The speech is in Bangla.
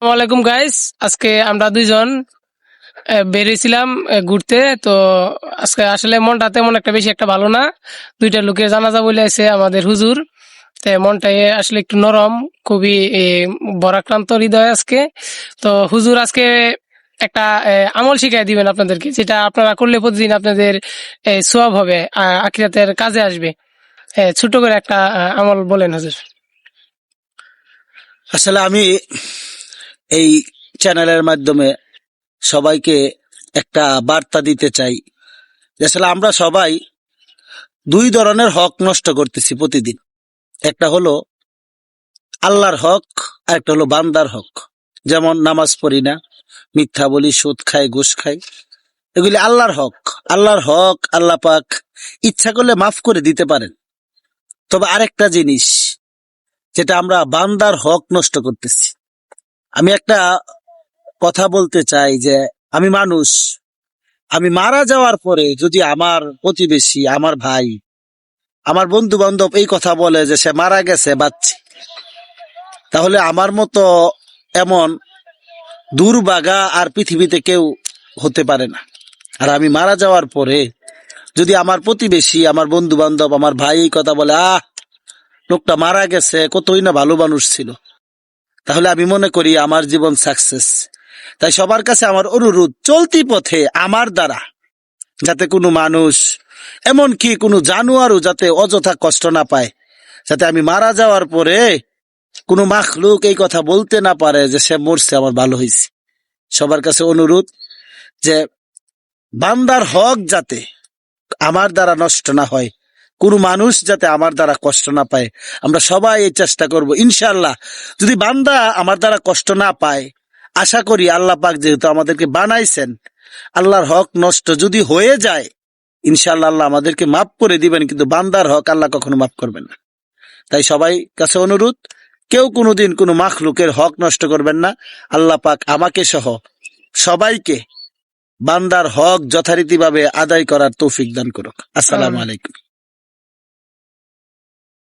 আসসালামাইকুম গাইস, আজকে আমরা দুইজন বেরিয়েছিলাম ঘুরতে। তো আজকে আসলে মনটা তেমন একটা বেশি একটা ভালো না। দুইটা লোকের জানাজা বলে আছে আমাদের হুজুর। তো মনটাই আসলে একটু নরম, খুবই বরাক্রান্ত হৃদয় আজকে। তো হুজুর আজকে একটা আমল শিখাই দিবেন আপনাদেরকে, যেটা আপনারা করলে প্রতিদিন আপনাদের সওয়াব হবে, আখিরাতের কাজে আসবে। ছোট করে একটা আমল বলেন হুজুর। আসলে আমি এই চ্যানেলের মাধ্যমে সবাইকে একটা বার্তা দিতে চাই যে আসলে আমরা সবাই দুই ধরনের হক নষ্ট করতেছি প্রতিদিন। একটা হলো আল্লাহর হক, আর একটা হলো বান্দার হক। যেমন নামাজ পড়ি না, মিথ্যা বলি, সুদ খাই, ঘুষ খাই, এগুলি আল্লাহর হক। আল্লাহর হক আল্লাহ পাক ইচ্ছা করলে মাফ করে দিতে পারেন। তবে আরেকটা জিনিস, যেটা আমরা বান্দার হক নষ্ট করতেছি। আমি একটা কথা বলতে চাই যে আমি মানুষ, আমি মারা যাওয়ার পরে যদি আমার প্রতিবেশী, আমার ভাই, আমার বন্ধু বান্ধব এই কথা বলে যে সে মারা গেছে বাচ্চি, তাহলে আমার মতো এমন দুর্ভাগা আর পৃথিবীতে কেউ হতে পারে না। আর আমি মারা যাওয়ার পরে যদি আমার প্রতিবেশী, আমার বন্ধু বান্ধব, আমার ভাই এই কথা বলে, লোকটা মারা গেছে, কতই না ভালো মানুষ ছিল, তাহলে আমি মনে করি আমার জীবন সাকসেস। তাই সবার কাছে আমার অনুরোধ, চলতি পথে আমার দ্বারা যাতে কোনো মানুষ, এমনকি কোনো জানোয়ারও যাতে অযথা কষ্ট না পায়, যাতে আমি মারা যাওয়ার পরে কোনো মাখলুক এই কথা বলতে না পারে যে সে মরছে, আমার ভালো হয়েছে। সবার কাছে অনুরোধ যে বান্দার হক যাতে আমার দ্বারা নষ্ট না হয়, কোনো মানুষ যাতে আমার দ্বারা কষ্ট না পায়, আমরা সবাই এই চেষ্টা করব। ইনশাআল্লাহ যদি বান্দা আমার দ্বারা কষ্ট না পায়, আশা করি আল্লাহ পাক যেহেতু আমাদেরকে বানাইছেন, আল্লাহর হক নষ্ট যদি হয়ে যায়, ইনশাআল্লাহ আল্লাহ আমাদেরকে মাফ করে দিবেন, কিন্তু বান্দার হক আল্লাহ কখনো মাফ করবেন না। তাই সবাই কাছে অনুরোধ, কেউ কোনোদিন কোনো মাখলুকের হক নষ্ট করবেন না। আল্লাহ পাক আমাকে সহ সবাইকে বান্দার হক যথারীতিভাবে আদায় করার তৌফিক দান করুক। আসসালামু আলাইকুম।